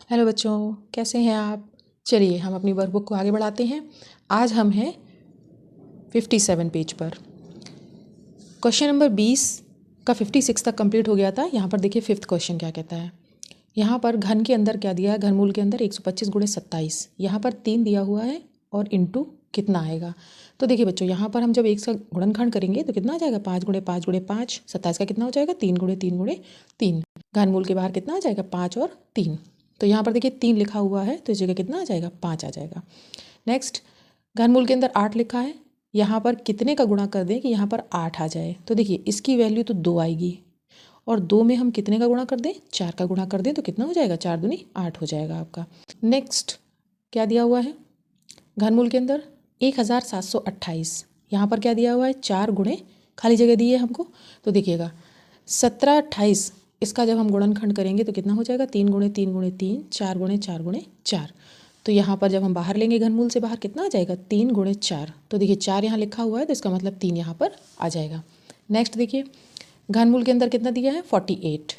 Hello बच्चों, कैसे हैं आप। चलिए हम अपनी वर्कबुक को आगे बढ़ाते हैं। आज हम हैं 57 पेज पर। क्वेश्चन नंबर 20 का 56 तक कंप्लीट हो गया था। यहाँ पर देखिए 5th क्वेश्चन क्या कहता है। यहाँ पर घन के अंदर क्या दिया है, घनमूल के अंदर 125 गुणे 27। यहाँ पर 3 दिया हुआ है और इंटू कितना आएगा। तो देखिए बच्चों, यहाँ पर हम जब एक से गुणनखंड करेंगे तो कितना आ जाएगा, 5 गुणे 5 गुणे 5, 27 का कितना हो जाएगा, 3 गुणे 3 गुणे 3। घनमूल के बाहर कितना आ जाएगा, 5 और 3। तो यहाँ पर देखिए 3 लिखा हुआ है तो इस जगह कितना आ जाएगा, 5 आ जाएगा। नेक्स्ट, घनमूल के अंदर 8 लिखा है। यहाँ पर कितने का गुणा कर दें कि यहाँ पर 8 आ जाए। तो देखिए इसकी वैल्यू तो 2 आएगी और 2 में हम कितने का गुणा कर दें, 4 का गुणा कर दें तो कितना हो जाएगा, 4 दूनी 8 हो जाएगा आपका। नेक्स्ट क्या दिया हुआ है, घनमूल के अंदर 1728। यहाँ पर क्या दिया हुआ है, 4 गुणे खाली जगह दी है हमको। तो देखिएगा 17 28, इसका जब हम गुणनखंड करेंगे तो कितना हो जाएगा, 3 गुणे 3 गुणे 3, 4 गुणे 4 गुणे 4। तो यहाँ पर जब हम बाहर लेंगे घनमूल से बाहर कितना आ जाएगा, 3 गुणे 4। तो देखिए 4 यहाँ लिखा हुआ है तो इसका मतलब 3 यहाँ पर आ जाएगा। नेक्स्ट देखिए घनमूल के अंदर कितना दिया है, 48।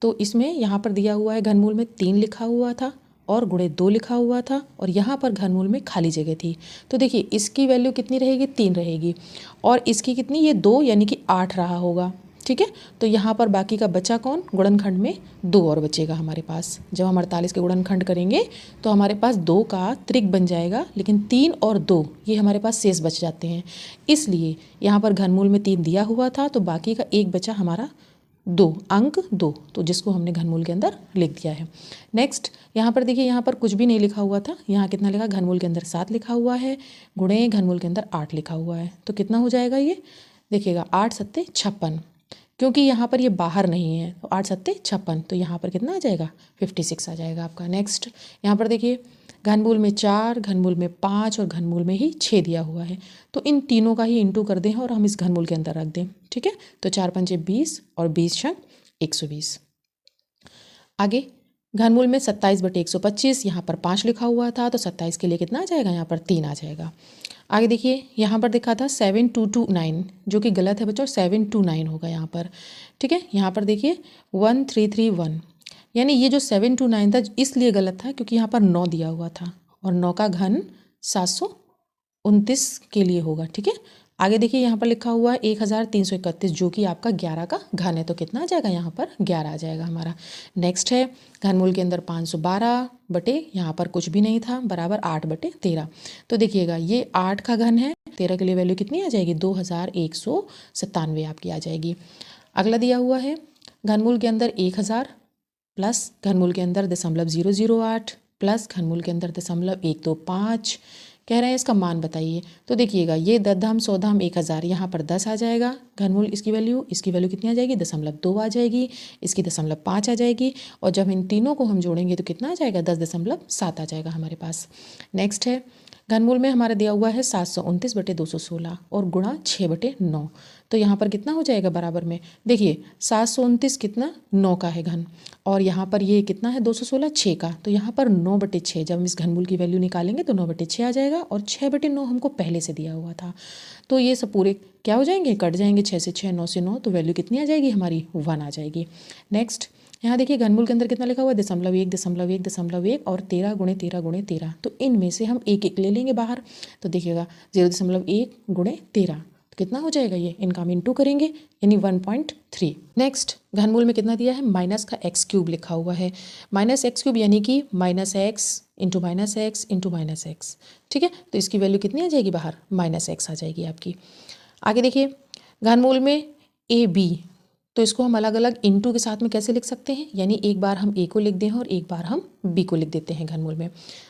तो इसमें यहाँ पर दिया हुआ है घनमूल में 3 लिखा हुआ था और गुणे 2 लिखा हुआ था और यहाँ पर घनमूल में खाली जगह थी। तो देखिए इसकी वैल्यू कितनी रहेगी, 3 रहेगी और इसकी कितनी, ये 2 यानी कि 8 रहा होगा। ठीक है, तो यहाँ पर बाकी का बचा कौन, गुणनखंड में 2 और बचेगा हमारे पास। जब हम 48 के गुणनखंड करेंगे तो हमारे पास 2 का त्रिक बन जाएगा, लेकिन 3 और 2 ये हमारे पास शेष बच जाते हैं। इसलिए यहाँ पर घनमूल में 3 दिया हुआ था तो बाकी का एक बचा हमारा 2, अंक 2, तो जिसको हमने घनमूल के अंदर लिख दिया है। नेक्स्ट यहाँ पर देखिए, यहाँ पर कुछ भी नहीं लिखा हुआ था, यहाँ कितना लिखा, घनमूल के अंदर 7 लिखा हुआ है गुणे घनमूल के अंदर 8 लिखा हुआ है। तो कितना हो जाएगा ये, देखिएगा 8 सत्ते 56, क्योंकि यहाँ पर ये बाहर नहीं है तो 8 सत्ते 56, तो यहाँ पर कितना आ जाएगा, 56 आ जाएगा आपका। नेक्स्ट यहाँ पर देखिए घनमूल में 4, घनमूल में 5 और घनमूल में ही 6 दिया हुआ है। तो इन तीनों का ही इंटू कर दें और हम इस घनमूल के अंदर रख दें। ठीक है, तो 4 पंचे 20 और 20 छंग 120। आगे घनमूल में 27/125, यहाँ पर 5 लिखा हुआ था तो 27 के लिए कितना आ जाएगा, यहाँ पर 3 आ जाएगा। आगे देखिए यहाँ पर दिखा था 7229, जो कि गलत है बच्चों, 729 होगा यहाँ पर। ठीक है, यहाँ पर देखिए 1331, यानी ये जो 729 था इसलिए गलत था क्योंकि यहाँ पर 9 दिया हुआ था और 9 का घन 729 के लिए होगा। ठीक है, आगे देखिए यहाँ पर लिखा हुआ है 1331, जो कि आपका 11 का घन है, तो कितना आ जाएगा, यहाँ पर 11 आ जाएगा हमारा। नेक्स्ट है घनमूल के अंदर 512 बटे, यहाँ पर कुछ भी नहीं था, बराबर 8/13। तो देखिएगा ये 8 का घन है, 13 के लिए वैल्यू कितनी आ जाएगी, 2197 आपकी आ जाएगी। अगला दिया हुआ है घनमूल के अंदर 1000 प्लस घनमूल के अंदर 0.008 प्लस घनमूल के अंदर 0.125, कह रहे हैं इसका मान बताइए। तो देखिएगा ये 10 धाम 100 धाम 1000, यहाँ पर 10 आ जाएगा घनमूल, इसकी वैल्यू कितनी आ जाएगी, 0.2 आ जाएगी, इसकी 0.5 आ जाएगी और जब इन तीनों को हम जोड़ेंगे तो कितना आ जाएगा, 10.7 आ जाएगा हमारे पास। नेक्स्ट है घनमूल में हमारा दिया हुआ है 729/216 और गुणा 6/9, तो यहाँ पर कितना हो जाएगा बराबर में, देखिए 729 कितना, 9 का है घन और यहाँ पर ये कितना है 216, 6 का, तो यहाँ पर 9/6, जब हम इस घनमूल की वैल्यू निकालेंगे तो 9/6 आ जाएगा और 6/9 हमको पहले से दिया हुआ था। तो ये सब पूरे क्या हो जाएंगे, कट जाएंगे, 6 से 6, 9 से 9, तो वैल्यू कितनी आ जाएगी हमारी, 1 आ जाएगी। नेक्स्ट यहाँ देखिए घनमूल के अंदर कितना लिखा हुआ है, 0.1 0.1 0.1 और 13 गुणे 13 गुणे 13, तो इनमें से हम एक एक ले लेंगे बाहर। तो देखिएगा 0.1 गुणे 13 तो कितना हो जाएगा, ये इनका हम इंटू करेंगे यानी 1.3। नेक्स्ट घनमूल में कितना दिया है, माइनस का x³ लिखा हुआ है, -x³ यानी कि -x into -x into -x। ठीक है, तो इसकी वैल्यू कितनी आ जाएगी बाहर, -x आ जाएगी आपकी। आगे देखिए घनमूल में AB, तो इसको हम अलग अलग इंटू के साथ में कैसे लिख सकते हैं, यानी एक बार हम A को लिख दें और एक बार हम B को लिख देते हैं घनमूल में।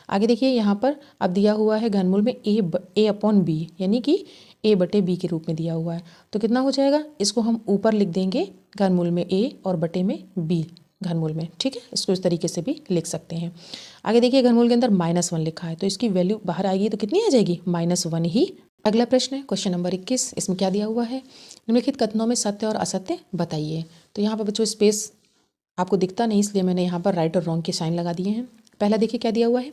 आगे देखिए यहाँ पर अब दिया हुआ है घनमूल में A/B, यानी कि A/B के रूप में दिया हुआ है, तो कितना हो जाएगा, इसको हम ऊपर लिख देंगे घनमूल में A और बटे में B घनमूल में। ठीक है, इसको इस तरीके से भी लिख सकते हैं। आगे देखिए घनमूल के अंदर -1 लिखा है, तो इसकी वैल्यू बाहर आएगी तो कितनी आ जाएगी, -1 ही। अगला प्रश्न है क्वेश्चन नंबर 21, इसमें क्या दिया हुआ है, निम्नलिखित कथनों में सत्य और असत्य बताइए। तो यहाँ पर बच्चों स्पेस आपको दिखता नहीं, इसलिए मैंने यहाँ पर राइट और रॉन्ग के साइन लगा दिए हैं। पहला देखिए क्या दिया हुआ है,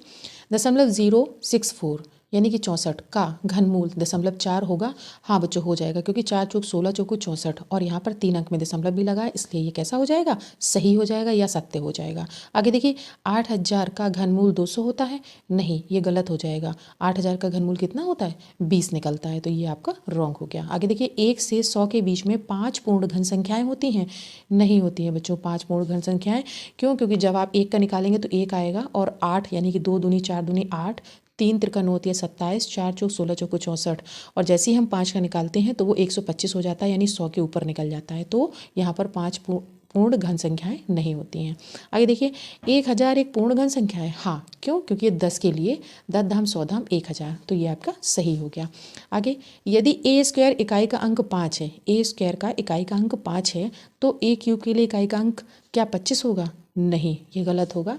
0.064, यानी कि 64 का घनमूल 0.4 होगा। हाँ बच्चों हो जाएगा, क्योंकि 4 चौक 16 चौको 64 और यहाँ पर 3 अंक में दशमलव भी लगा है, इसलिए ये कैसा हो जाएगा, सही हो जाएगा या सत्य हो जाएगा। आगे देखिए 8000 का घनमूल 200 होता है, नहीं ये गलत हो जाएगा। 8000 का घनमूल कितना होता है, 20 निकलता है, तो ये आपका रॉन्ग हो गया। आगे देखिए 1 से 100 के बीच में 5 पूर्ण घन संख्याएं होती हैं, नहीं होती हैं बच्चों 5 पूर्ण घन संख्याएं। क्यों, क्योंकि जब आप 1 का निकालेंगे तो 1 आएगा, और 8 यानी कि 2 दूनी 4 दूनी 8, 3 त्रिका 9 होती है 27, 4 चौक 16 चौको 64, और जैसे ही हम 5 का निकालते हैं तो वो 125 हो जाता है, यानी 100 के ऊपर निकल जाता है। तो यहाँ पर 5 पूर्ण घन संख्याएं नहीं होती हैं। आगे देखिए 1000 एक पूर्ण घन संख्या है, हाँ क्यों, क्योंकि 10 के लिए 10 धाम 100 धाम 1000, तो ये आपका सही हो गया। आगे यदि ए स्क्वायर इकाई का अंक 5 है, ए स्क्वायर का इकाई का अंक 5 है, तो ए क्यूब के लिए इकाई का अंक क्या 25 होगा, नहीं ये गलत होगा।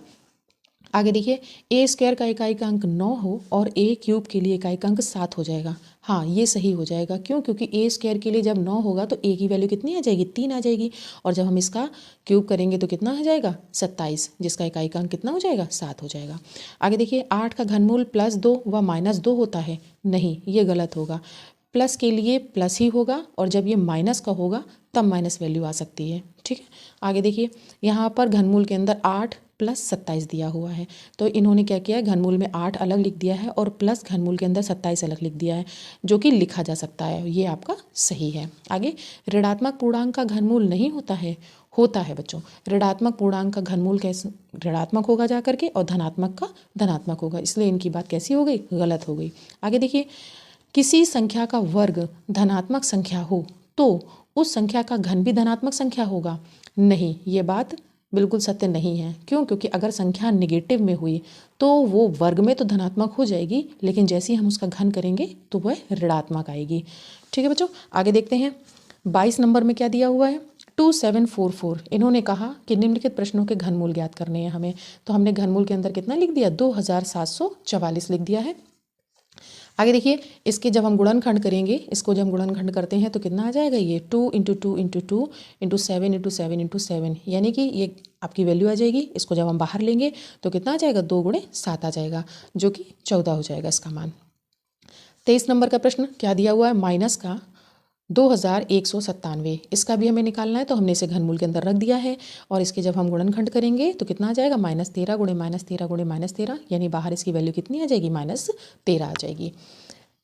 आगे देखिए ए स्क्वायर का इकाई का अंक 9 हो और ए क्यूब के लिए इकाई का अंक 7 हो जाएगा, हाँ ये सही हो जाएगा। क्यों, क्योंकि ए स्क्वायर के लिए जब 9 होगा तो ए की वैल्यू कितनी आ जाएगी, 3 आ जाएगी, और जब हम इसका क्यूब करेंगे तो कितना आ जाएगा 27, जिसका इकाई का अंक कितना हो जाएगा 7 हो जाएगा। आगे देखिए 8 का घनमूल +2 व -2 होता है, नहीं ये गलत होगा। प्लस के लिए प्लस ही होगा, और जब ये माइनस का होगा तब माइनस वैल्यू आ सकती है, ठीक है। आगे देखिए यहाँ पर घनमूल के अंदर 8 + 27 दिया हुआ है, तो इन्होंने क्या किया है, घनमूल में 8 अलग लिख दिया है और प्लस घनमूल के अंदर 27 अलग लिख दिया है, जो कि लिखा जा सकता है, ये आपका सही है। आगे ऋणात्मक पूर्णांक का घनमूल नहीं होता है, होता है बच्चों। ऋणात्मक पूर्णांक का घनमूल कैसे ऋणात्मक होगा जा करके, और धनात्मक का धनात्मक होगा, इसलिए इनकी बात कैसी हो गई, गलत हो गई। आगे देखिए किसी संख्या का वर्ग धनात्मक संख्या हो तो उस संख्या का घन भी धनात्मक संख्या होगा, नहीं ये बात बिल्कुल सत्य नहीं है। क्यों, क्योंकि अगर संख्या निगेटिव में हुई तो वो वर्ग में तो धनात्मक हो जाएगी, लेकिन जैसे ही हम उसका घन करेंगे तो वह ऋणात्मक आएगी, ठीक है बच्चों। आगे देखते हैं 22 नंबर में क्या दिया हुआ है, 2744। इन्होंने कहा कि निम्नलिखित प्रश्नों के घनमूल ज्ञात करने हैं हमें, तो हमने घनमूल के अंदर कितना लिख दिया, 2744 लिख दिया है। आगे देखिए इसके जब हम गुणनखंड करेंगे, इसको जब हम गुणनखंड करते हैं तो कितना आ जाएगा, ये 2 × 2 × 2 × 7 × 7 × 7, यानी कि ये आपकी वैल्यू आ जाएगी। इसको जब हम बाहर लेंगे तो कितना आ जाएगा, 2 × 7 आ जाएगा, जो कि 14 हो जाएगा इसका मान। 23 नंबर का प्रश्न क्या दिया हुआ है, माइनस का 2197, इसका भी हमें निकालना है, तो हमने इसे घनमूल के अंदर रख दिया है, और इसके जब हम गुणनखंड करेंगे तो कितना आ जाएगा, -13 × -13 × -13, यानी बाहर इसकी वैल्यू कितनी आ जाएगी, -13 आ जाएगी।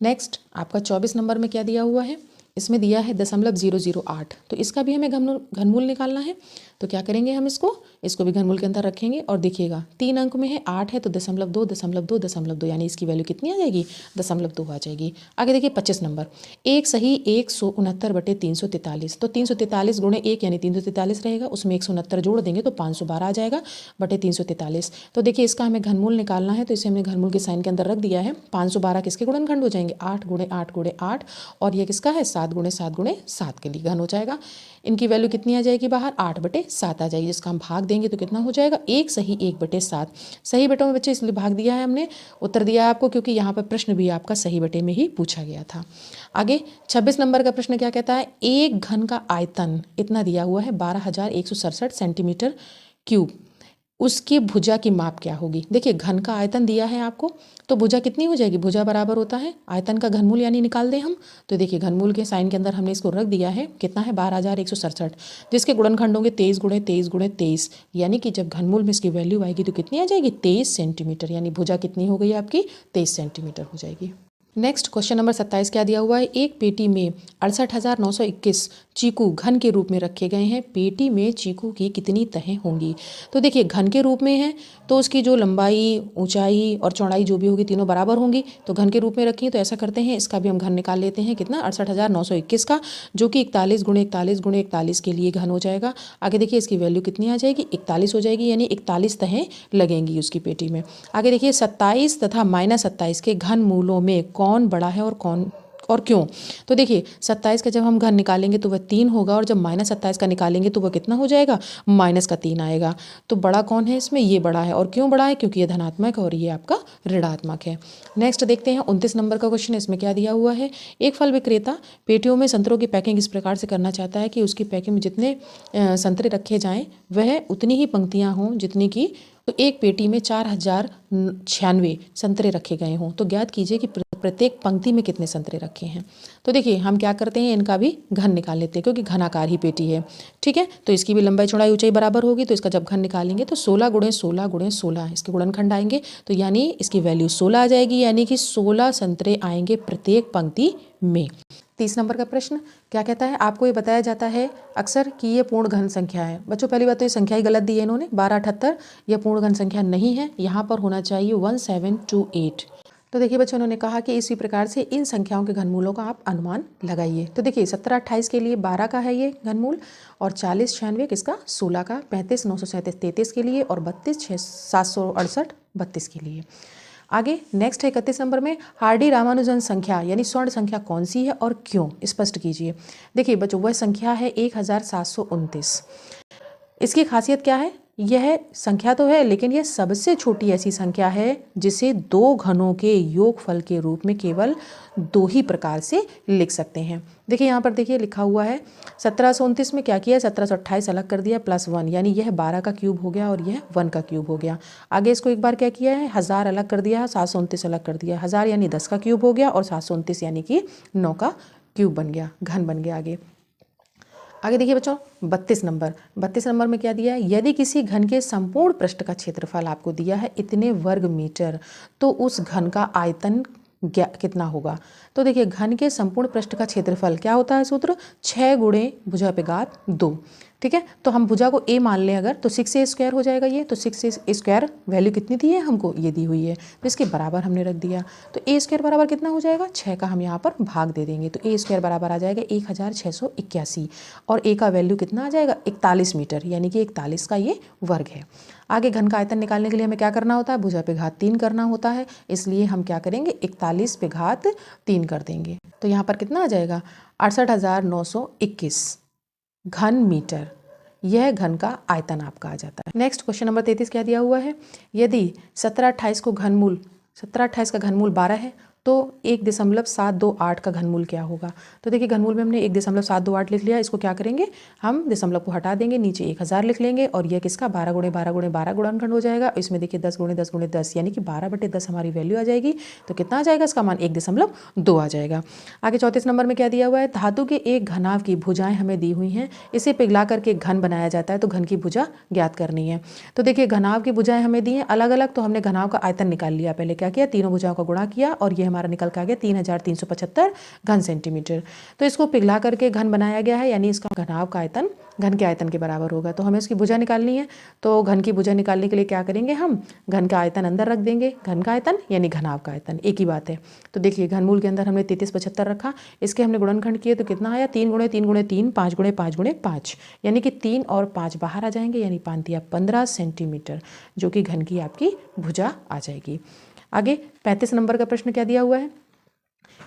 नेक्स्ट आपका 24 नंबर में क्या दिया हुआ है, इसमें दिया है 0.008, तो इसका भी हमें घनमूल निकालना है। तो क्या करेंगे, हम इसको भी घनमूल के अंदर रखेंगे, और देखिएगा 3 अंक में है, 8 है, तो 0.2 0.2 0.2, यानी इसकी वैल्यू कितनी आ जाएगी, 0.2 आ जाएगी। आगे देखिए 25 नंबर, एक सही 169/343, तो 343 × 1 यानी 343 रहेगा, उसमें 169 जोड़ देंगे तो 512 आ जाएगा बटे 343। तो देखिए इसका हमें घनमूल निकालना है, तो इसे हमने घनमूल के साइन के अंदर रख दिया है। 512 किसके गुणनखंड हो जाएंगे, 8 × 8 × 8, और ये किसका है, 7 × 7 × 7 के लिए घन हो जाएगा। इनकी वैल्यू कितनी आ जाएगी बाहर, 8/7 आ जाएगी, जिसका हम भाग देंगे तो कितना हो जाएगा, 1 सही 1/7। सही बटों में बच्चे इसलिए भाग दिया है हमने, उत्तर दिया है आपको, क्योंकि यहाँ पर प्रश्न भी आपका सही बटे में ही पूछा गया था। आगे 26 नंबर का प्रश्न क्या कहता है, एक घन का आयतन इतना दिया हुआ है 12,167 सेंटीमीटर क्यूब, उसकी भुजा की माप क्या होगी। देखिए घन का आयतन दिया है आपको, तो भुजा कितनी हो जाएगी, भुजा बराबर होता है आयतन का घनमूल, यानी निकाल दें हम। तो देखिए घनमूल के साइन के अंदर हमने इसको रख दिया है, कितना है 12,167, जिसके गुणनखंड होंगे 23 × 23 × 23, यानी कि जब घनमूल में इसकी वैल्यू आएगी तो कितनी आ जाएगी, 23 सेंटीमीटर, यानी भुजा कितनी हो गई आपकी, 23 सेंटीमीटर हो जाएगी। नेक्स्ट क्वेश्चन नंबर 27 क्या दिया हुआ है, एक पेटी में 68,921 चीकू घन के रूप में रखे गए हैं, पेटी में चीकू की कितनी तहें होंगी। तो देखिए घन के रूप में है तो उसकी जो लंबाई, ऊंचाई और चौड़ाई जो भी होगी तीनों बराबर होंगी, तो घन के रूप में रखी, तो ऐसा करते हैं इसका भी हम घन निकाल लेते हैं, कितना 68,921 का, जो कि 41 × 41 × 41 के लिए घन हो जाएगा। आगे देखिए इसकी वैल्यू कितनी आ जाएगी, 41 हो जाएगी, यानी 41 तहें लगेंगी उसकी पेटी में। आगे देखिए 27 तथा -27 के घन मूलों में कौन बड़ा है और क्यों। तो देखिए 27 का जब हम घन निकालेंगे तो वह 3 होगा, और जब -27 का निकालेंगे तो वह कितना हो जाएगा, -3 आएगा। तो बड़ा कौन है इसमें, ये बड़ा है, और क्यों बड़ा है, क्योंकि ये धनात्मक है और ये आपका ऋणात्मक है। नेक्स्ट देखते हैं 29 नंबर का क्वेश्चन, इसमें क्या दिया हुआ है, एक फल विक्रेता पेटियों में संतरों की पैकिंग इस प्रकार से करना चाहता है कि उसकी पैकिंग में जितने संतरे रखे जाएं वह उतनी ही पंक्तियां हों जितनी की तो एक पेटी में 4096 संतरे रखे गए हों तो ज्ञात कीजिए कि प्रत्येक पंक्ति में कितने संतरे रखे हैं। तो देखिए हम क्या करते हैं, इनका भी घन निकाल लेते हैं क्योंकि घनाकार ही पेटी है। ठीक है, तो इसकी भी लंबाई चौड़ाई ऊंचाई बराबर होगी, तो इसका जब घन निकालेंगे तो 16 गुणे 16 गुणे 16 इसके गुणनखंड आएंगे, तो यानी इसकी वैल्यू 16 आ जाएगी, यानी कि 16 संतरे आएंगे प्रत्येक पंक्ति में। 30 नंबर का प्रश्न क्या कहता है, आपको ये बताया जाता है अक्सर कि ये पूर्ण घन संख्या है। बच्चों पहली बात तो ये संख्या ही गलत दी है इन्होंने, 1278 यह पूर्ण घन संख्या नहीं है, यहाँ पर होना चाहिए 1728। तो देखिए बच्चों उन्होंने कहा कि इसी प्रकार से इन संख्याओं के घनमूलों का आप अनुमान लगाइए। तो देखिए 1728 के लिए 12 का है ये घनमूल, और 4096 किसका 16 का, 35 937 33 के लिए, और 32 768 32 के लिए। आगे नेक्स्ट है 31 नंबर में, हार्डी रामानुजन संख्या यानी स्वर्ण संख्या कौन सी है और क्यों, स्पष्ट कीजिए। देखिए बच्चों वह संख्या है 1729। इसकी खासियत क्या है, यह संख्या तो है लेकिन यह सबसे छोटी ऐसी संख्या है जिसे दो घनों के योगफल के रूप में केवल दो ही प्रकार से लिख सकते हैं। देखिए यहाँ पर देखिए लिखा हुआ है 1729 में क्या किया, 1728 अलग कर दिया +1, यानी यह 12 का क्यूब हो गया और यह 1 का क्यूब हो गया। आगे इसको एक बार क्या किया है, 1000 अलग कर दिया, 729 अलग कर दिया, 1000 यानी 10 का क्यूब हो गया और 729 यानी कि 9 का क्यूब बन गया, घन बन गया। आगे देखिए बच्चों 32 नंबर में क्या दिया है, यदि किसी घन के संपूर्ण पृष्ठ का क्षेत्रफल आपको दिया है इतने वर्ग मीटर तो उस घन का आयतन कितना होगा। तो देखिए घन के संपूर्ण पृष्ठ का क्षेत्रफल क्या होता है, सूत्र 6 गुणे भुजा पे घात 2। ठीक है, तो हम भुजा को a मान लें अगर, तो 6a² हो जाएगा ये, तो 6a² वैल्यू कितनी दी है हमको, ये दी हुई है, तो इसके बराबर हमने रख दिया। तो a² बराबर कितना हो जाएगा, 6 का हम यहाँ पर भाग दे देंगे, तो a² बराबर आ जाएगा 1681, और a का वैल्यू कितना आ जाएगा 41 मीटर, यानी कि 41 का ये वर्ग है। आगे घन का आयतन निकालने के लिए हमें क्या करना होता है, भुजा पे घात 3 करना होता है, इसलिए हम क्या करेंगे 41 पे घात 3 कर देंगे, तो यहाँ पर कितना आ जाएगा 68,921 घन मीटर, यह घन का आयतन आपका आ जाता है। नेक्स्ट क्वेश्चन नंबर 33 क्या दिया हुआ है, यदि 1728 का घनमूल 12 है तो 1.728 का घनमूल क्या होगा। तो देखिए घनमूल में हमने 1.728 लिख लिया, इसको क्या करेंगे हम दशमलव को हटा देंगे, नीचे 1000 लिख लेंगे, और यह किसका 12 गुणे 12 गुणे 12 गुणनखंड हो जाएगा। इसमें देखिए 10 गुणे 10 गुणे 10 यानी कि 12/10 हमारी वैल्यू आ जाएगी, तो कितना आ जाएगा इसका मान 1.2 आ जाएगा। आगे 34 नंबर में क्या दिया हुआ है, धातु के एक घनाभ की भुजाएं हमें दी हुई हैं, इसे पिघला करके घन बनाया जाता है, तो घन की भुजा ज्ञात करनी है। तो देखिए घनाभ की भुजाएं हमें दी हैं अलग अलग, तो हमने घनाभ का आयतन निकाल लिया, पहले क्या किया तीनों भुजाओं का गुणा किया और यह हमारा निकल के आ गया 3375 घन सेंटीमीटर। तो इसको पिघला करके घन बनाया गया है, यानी इसका घनाभ का आयतन घन के आयतन के बराबर होगा। तो हमें इसकी भुजा निकालनी है, तो घन की भुजा निकालने के लिए क्या करेंगे हम घन का आयतन अंदर रख देंगे, घन का आयतन यानी घनाभ का आयतन एक ही बात है। तो देखिए घनमूल के अंदर हमने 3375 रखा, इसके हमने गुणनखंड किए तो कितना आया 3 गुणे 3 गुणे 3 5 गुणे 5 गुणे 5, यानी कि 3 और 5 बाहर आ जाएंगे, यानी 5 दिया 15 सेंटीमीटर, जो कि घन की आपकी भुजा आ जाएगी। आगे 35 नंबर का प्रश्न क्या दिया हुआ है,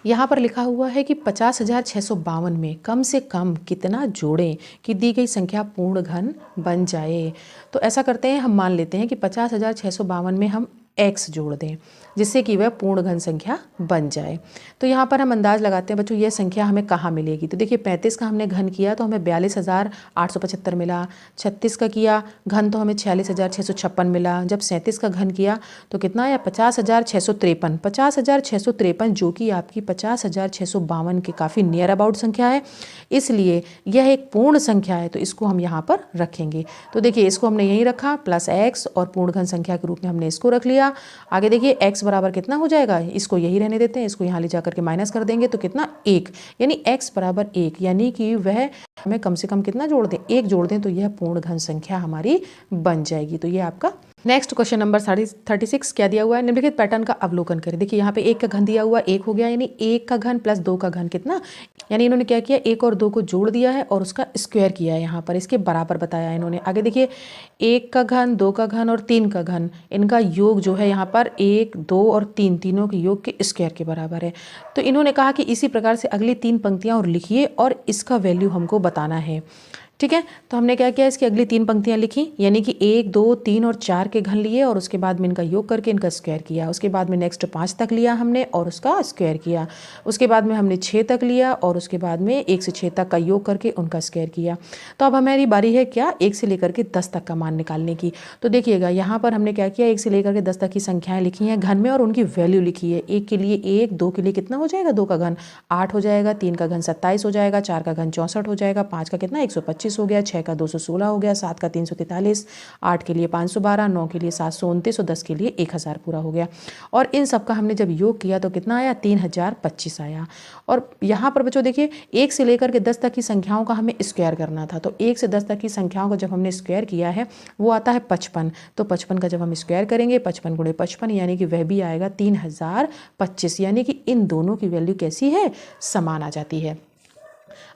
यहाँ पर लिखा हुआ है कि 50,652 में कम से कम कितना जोड़ें कि दी गई संख्या पूर्ण घन बन जाए। तो ऐसा करते हैं, हम मान लेते हैं कि 50,652 में हम x जोड़ दें जिससे कि वह पूर्ण घन संख्या बन जाए। तो यहाँ पर हम अंदाज लगाते हैं बच्चों, यह संख्या हमें कहाँ मिलेगी। तो देखिए 35 का हमने घन किया तो हमें 42,875 मिला, 36 का किया घन तो हमें 46,656 मिला, जब 37 का घन किया तो कितना आया 50,653 50,653, जो कि आपकी 50,652 के काफ़ी नियर अबाउट संख्या है, इसलिए यह एक पूर्ण संख्या है, तो इसको हम यहाँ पर रखेंगे। तो देखिए इसको हमने यहीं रखा प्लस x, और पूर्ण घन संख्या के रूप में हमने इसको रख लिया। आगे देखिए x बराबर कितना हो जाएगा, इसको यही रहने देते हैं, इसको यहाँ ले जाकर के माइनस कर देंगे तो कितना 1, यानी x बराबर 1, यानी कि वह हमें कम से कम कितना जोड़ दें 1 जोड़ दें, तो यह पूर्ण घन संख्या हमारी बन जाएगी। तो ये आपका नेक्स्ट क्वेश्चन नंबर 36 क्या दिया हुआ है, निम्नलिखित पैटर्न का अवलोकन करें। देखिए यहाँ पे 1 का घन दिया हुआ 1 हो गया, यानी 1 का घन प्लस 2 का घन कितना, यानी इन्होंने क्या किया 1 और 2 को जोड़ दिया है और उसका स्क्वायर किया है, यहाँ पर इसके बराबर बताया है इन्होंने। आगे देखिए 1 का घन 2 का घन और 3 का घन, इनका योग जो है यहाँ पर 1 2 और 3 तीनों के योग के स्क्वायर के बराबर है। तो इन्होंने कहा कि इसी प्रकार से अगली 3 पंक्तियाँ और लिखिए और इसका वैल्यू हमको बताना है। ठीक है। तो हमने क्या किया, इसकी अगली 3 पंक्तियाँ लिखी, यानी कि 1, 2, 3 और 4 के घन लिए और उसके बाद में इनका योग करके इनका स्क्वायर किया। उसके बाद में नेक्स्ट 5 तक लिया हमने और उसका स्क्वायर किया। उसके बाद में हमने 6 तक लिया और उसके बाद में 1 से 6 तक का योग करके उनका स्क्वायर किया। तो अब हमारी बारी है क्या, 1 से लेकर के 10 तक का मान निकालने की। तो देखिएगा यहाँ पर हमने क्या किया, 1 से लेकर के 10 तक की संख्याएँ लिखी हैं घन में और उनकी वैल्यू लिखी है। 1 के लिए 1, 2 के लिए कितना हो जाएगा, 2 का घन 8 हो जाएगा, 3 का घन 27 हो जाएगा, 4 का घन 64 हो जाएगा, 5 का कितना 125 हो गया, 6 का 216 हो गया, 7 का 343, 8 के लिए 512, 9 के लिए 729 और 10 के लिए 1000 पूरा हो गया। और इन सब का हमने जब योग किया तो कितना आया, 3025 आया। और यहाँ पर बच्चों देखिए 1 से लेकर के 10 तक की संख्याओं का हमें स्क्वायर करना था। तो 1 से 10 तक की संख्याओं को जब हमने स्क्वायर किया है वो आता है 55। तो 55 का जब हम स्क्वायर करेंगे 55 गुणे 55 यानी कि वह भी आएगा 3025, यानी कि इन दोनों की वैल्यू कैसी है, समान आ जाती है।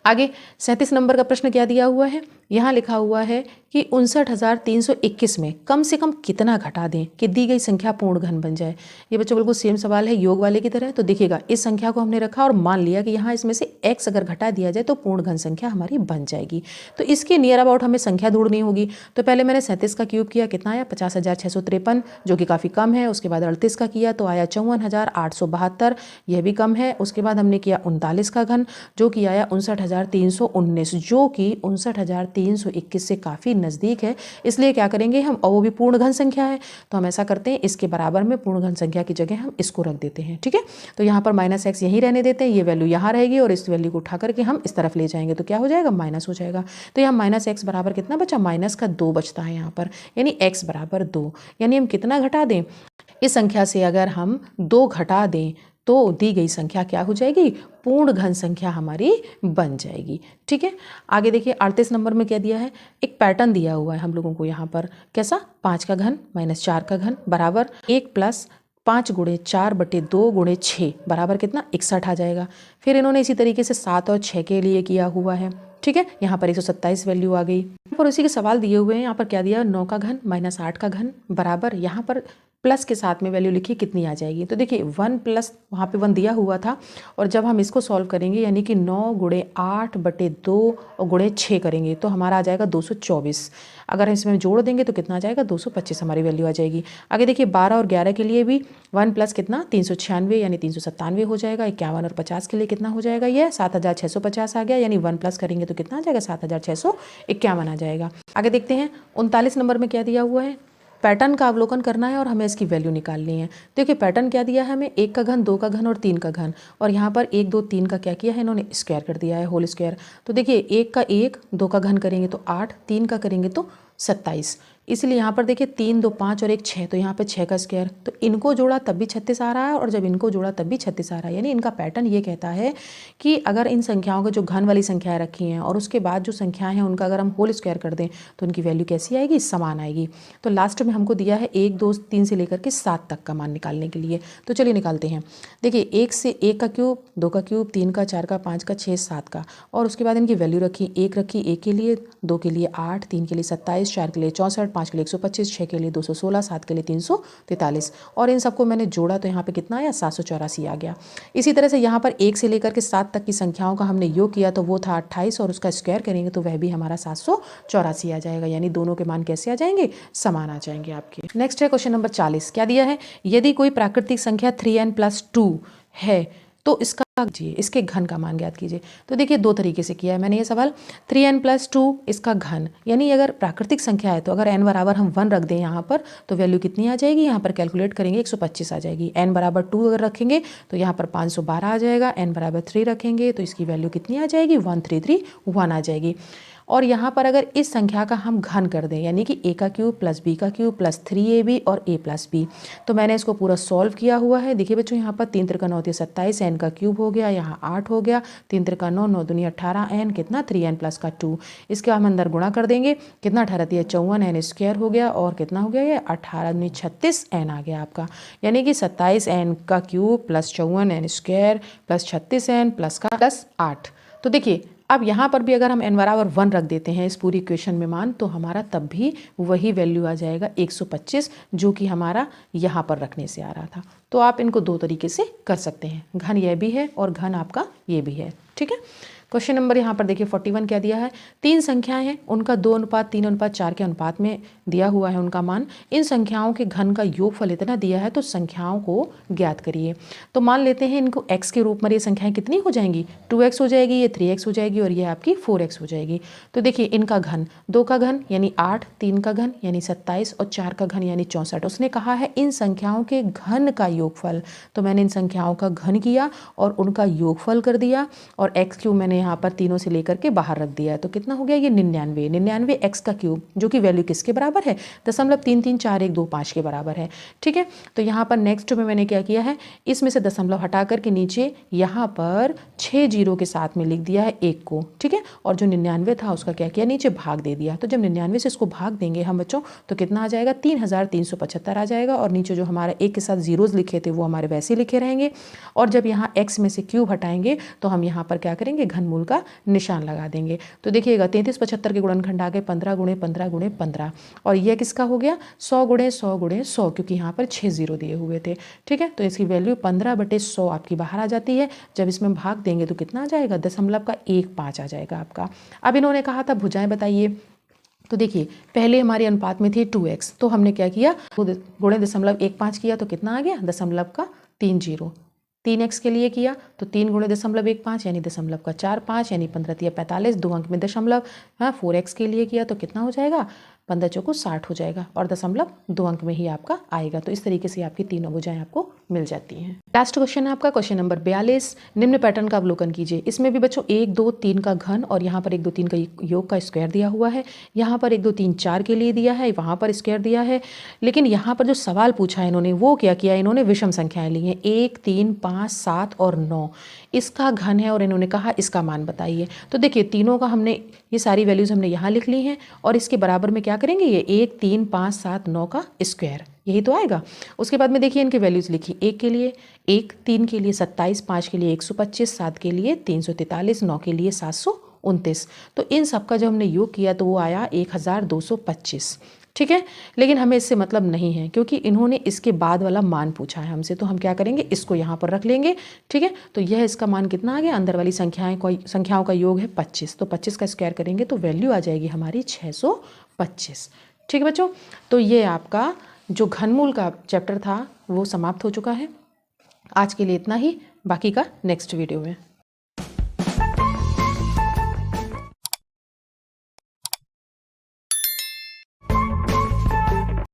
आगे 37 नंबर का प्रश्न क्या दिया हुआ है, यहाँ लिखा हुआ है कि 59,321 में कम से कम कितना घटा दें कि दी गई संख्या पूर्ण घन बन जाए। ये बच्चों बिल्कुल सेम सवाल है योग वाले की तरह। तो देखिएगा इस संख्या को हमने रखा और मान लिया कि यहाँ इसमें से x अगर घटा दिया जाए तो पूर्ण घन संख्या हमारी बन जाएगी। तो इसके नियर अबाउट हमें संख्या ढूंढनी होगी। तो पहले मैंने 37 का क्यूब किया, कितना आया 50,653, जो कि काफ़ी कम है। उसके बाद 38 का किया तो आया 54,872, यह भी कम है। उसके बाद हमने किया 39 का घन, जो कि आया 59,319, जो कि 59,321 से काफ़ी नज़दीक है। इसलिए क्या करेंगे हम, और वो भी पूर्ण घन संख्या है, तो हम ऐसा करते हैं इसके बराबर में पूर्ण घन संख्या की जगह हम इसको रख देते हैं। ठीक है, तो यहाँ पर -x यहीं रहने देते हैं, ये वैल्यू यहाँ रहेगी और इस वैल्यू को उठा करके हम इस तरफ ले जाएंगे तो क्या हो जाएगा, माइनस हो जाएगा। तो यहाँ -x बराबर कितना बचा, -2 बचता है यहाँ पर, यानी x बराबर 2। यानी हम कितना घटा दें, इस संख्या से अगर हम 2 घटा दें तो दी गई संख्या क्या हो जाएगी, पूर्ण घन संख्या हमारी बन जाएगी। ठीक है, आगे देखिए 38 नंबर में क्या दिया है, एक पैटर्न दिया हुआ है हम लोगों को यहाँ पर, कैसा, 5 का घन -4 का घन बराबर 1 + 5 गुणे 4 बटे 2 गुणे 6 बराबर कितना, 61 आ जाएगा। फिर इन्होंने इसी तरीके से 7 और 6 के लिए किया हुआ है। ठीक है, यहाँ पर 127 वैल्यू आ गई। और उसी के सवाल दिए हुए हैं, यहाँ पर क्या दिया, 9 का घन -8 का घन बराबर, यहाँ पर प्लस के साथ में वैल्यू लिखी कितनी आ जाएगी। तो देखिए 1 प्लस वहाँ पे 1 दिया हुआ था और जब हम इसको सॉल्व करेंगे यानी कि 9 गुणे 8 बटे 2 और गुणे 6 करेंगे तो हमारा आ जाएगा 224। अगर इसमें जोड़ देंगे तो कितना आ जाएगा, 225 हमारी वैल्यू आ जाएगी। आगे देखिए 12 और 11 के लिए भी 1 प्लस कितना, 396 यानी 397 हो जाएगा। 51 और 50 के लिए कितना हो जाएगा, ये 7650 आ गया, यानी 1 प्लस करेंगे तो कितना आ जाएगा, 7651 आ जाएगा। आगे देखते हैं 39 नंबर में क्या दिया हुआ है, पैटर्न का अवलोकन करना है और हमें इसकी वैल्यू निकालनी है। देखिए पैटर्न क्या दिया है हमें, 1 का घन 2 का घन और 3 का घन, और यहाँ पर 1 2 3 का क्या किया है, इन्होंने स्क्वायर कर दिया है, होल स्क्वायर। तो देखिए 1 का 1, 2 का घन करेंगे तो 8, 3 का करेंगे तो 27, इसलिए यहाँ पर देखिए 3 2 5 और 1 6, तो यहाँ पे 6 का स्क्वायर, तो इनको जोड़ा तब भी 36 आ रहा है और जब इनको जोड़ा तब भी 36 आ रहा है। यानी इनका पैटर्न ये कहता है कि अगर इन संख्याओं को जो घन वाली संख्याएं रखी हैं और उसके बाद जो संख्याएं हैं उनका अगर हम होल स्क्वायर कर दें तो उनकी वैल्यू कैसी आएगी, समान आएगी। तो लास्ट में हमको दिया है 1 2 3 से लेकर के 7 तक का मान निकालने के लिए। तो चलिए निकालते हैं। देखिए 1 से 1 का क्यूब, 2 का क्यूब, 3 का, 4 का, 5 का, 6 7 का, और उसके बाद इनकी वैल्यू रखी, 1 रखी 1 के लिए, 2 के लिए 8, 3 के लिए 27, 4 के लिए 64, 5 के लिए 125, 6 के लिए 216, 7 के लिए 343, और इन सबको मैंने जोड़ा तो यहाँ पे कितना आया, 784 आ गया। इसी तरह से यहाँ पर 1 से लेकर के 7 तक की संख्याओं का हमने योग किया तो वो था 28 और उसका स्क्वायर करेंगे तो वह भी हमारा 784 आ जाएगा। यानी दोनों के मान कैसे आ जाएंगे, समान आ जाएंगे आपके। नेक्स्ट है क्वेश्चन नंबर 40। क्या दिया है, यदि कोई प्राकृतिक संख्या 3n+2 है तो इसका इसके घन का मान ज्ञात कीजिए। तो देखिए 2 तरीके से किया है मैंने ये सवाल। 3n+2 इसका घन, यानी अगर प्राकृतिक संख्या है तो अगर n बराबर हम 1 रख दें यहाँ पर तो वैल्यू कितनी आ जाएगी, यहाँ पर कैलकुलेट करेंगे 125 आ जाएगी। n बराबर 2 अगर रखेंगे तो यहाँ पर 512 आ जाएगा। n बराबर 3 रखेंगे तो इसकी वैल्यू कितनी आ जाएगी, 1331 आ जाएगी। और यहाँ पर अगर इस संख्या का हम घन कर दें यानी कि a का क्यूब प्लस b का क्यूब प्लस 3ab और a प्लस b, तो मैंने इसको पूरा सॉल्व किया हुआ है। देखिए बच्चों यहाँ पर 3 त्रिका 9 27, n का क्यूब हो गया, यहाँ 8 हो गया, 3 त्रिका 9 9 दूनी 18, n कितना 3n प्लस का 2, इसके हम अंदर गुणा कर देंगे, कितना 18 54, n स्क्वायर हो गया और कितना हो गया ये 18 दूनी 36 n आ गया आपका। यानी कि 27 n का cube plus 54 n square plus 36 n plus का प्लस 8। तो देखिए अब यहाँ पर भी अगर हम n बराबर 1 रख देते हैं इस पूरी इक्वेशन में मान, तो हमारा तब भी वही वैल्यू आ जाएगा 125, जो कि हमारा यहाँ पर रखने से आ रहा था। तो आप इनको 2 तरीके से कर सकते हैं, घन यह भी है और घन आपका ये भी है। ठीक है। क्वेश्चन नंबर यहाँ पर देखिए 41 क्या दिया है, 3 संख्याएं हैं, उनका 2:3:4 के अनुपात में दिया हुआ है उनका मान। इन संख्याओं के घन का योगफल इतना दिया है तो संख्याओं को ज्ञात करिए। तो मान लेते हैं इनको x के रूप में ये संख्याएं कितनी हो जाएंगी, 2x हो जाएगी, ये 3x हो जाएगी और ये आपकी 4x हो जाएगी। तो देखिए इनका घन, 2 का घन यानी 8, 3 का घन यानी 27 और 4 का घन यानी 64। उसने कहा है इन संख्याओं के घन का योगफल, तो मैंने इन संख्याओं का घन किया और उनका योगफल कर दिया और x क्यूब मैंने यहाँ पर तीनों से लेकर के बाहर रख दिया है। तो कितना हो गया ये 99 x का क्यूब, जो कि वैल्यू किसके बराबर है, 0.334125 के बराबर है। ठीक है, तो यहाँ पर नेक्स्ट में मैंने क्या किया है, इसमें से दशमलव हटा करके नीचे यहाँ पर 6 जीरो के साथ में लिख दिया है 1 को। ठीक है, और जो 99 था उसका क्या किया, नीचे भाग दे दिया। तो जब 99 से इसको भाग देंगे हम बच्चों तो कितना आ जाएगा, 3375 आ जाएगा। और नीचे जो हमारा 1 के साथ जीरोज लिखे थे वो हमारे वैसे लिखे रहेंगे। और जब यहाँ x में से क्यूब हटाएंगे तो हम यहाँ पर क्या करेंगे, घनमूल का निशान लगा देंगे। तो देखिएगा 3375 के गुणनखंड आ गए 15 × 15 × 15 और यह किसका हो गया, 100 × 100 × 100, क्योंकि यहाँ पर 6 जीरो दिए हुए थे। ठीक है, तो इसकी वैल्यू 15/100 आपकी बाहर आ जाती है। जब इसमें भाग देंगे तो कितना आ जाएगा, 0.15 आ जाएगा आपका। अब इन्होंने कहा था भुजाएं बताइए। तो देखिए पहले हमारे अनुपात में थी 2x, तो हमने क्या किया, गुणे 0.15 किया तो कितना आ गया, 0.30। 3x के लिए किया तो 3 × 0.15 यानी 0.45 यानी 15×45, 2 अंक में दशमलव। हाँ, 4x के लिए किया तो कितना हो जाएगा, 15 चौको 60 हो जाएगा और दशमलव 2 अंक में ही आपका आएगा। तो इस तरीके से आपकी तीनों भुजाएं आपको मिल जाती हैं। लास्ट क्वेश्चन है आपका क्वेश्चन नंबर 42। निम्न पैटर्न का अवलोकन कीजिए। इसमें भी बच्चों 1 2 3 का घन और यहाँ पर 1 2 3 का योग का स्क्वायर दिया हुआ है। यहाँ पर 1 2 3 4 के लिए दिया है, वहाँ पर स्क्वायर दिया है। लेकिन यहाँ पर जो सवाल पूछा है इन्होंने वो क्या किया, इन्होंने विषम संख्याएं ली हैं, 1 3 5 7 और 9। इसका घन है और इन्होंने कहा इसका मान बताइए। तो देखिए तीनों का हमने ये सारी वैल्यूज़ हमने यहाँ लिख ली हैं और इसके बराबर में क्या करेंगे, ये 1 3 5 7 9 का स्क्वायर, यही तो आएगा। उसके बाद में देखिए इनकी वैल्यूज़ लिखी, 1 के लिए 1, 3 के लिए 27, 5 के लिए 125, 7 के लिए 343, 9 के लिए 729। तो इन सब का जब हमने योग किया तो वो आया 1225। ठीक है, लेकिन हमें इससे मतलब नहीं है क्योंकि इन्होंने इसके बाद वाला मान पूछा है हमसे, तो हम क्या करेंगे, इसको यहाँ पर रख लेंगे। ठीक है, तो यह इसका मान कितना आ गया, अंदर वाली संख्याओं का योग है 25, तो 25 का स्क्वायर करेंगे तो वैल्यू आ जाएगी हमारी 625। ठीक है बच्चों, तो ये आपका जो घनमूल का चैप्टर था वो समाप्त हो चुका है। आज के लिए इतना ही, बाकी का नेक्स्ट वीडियो में।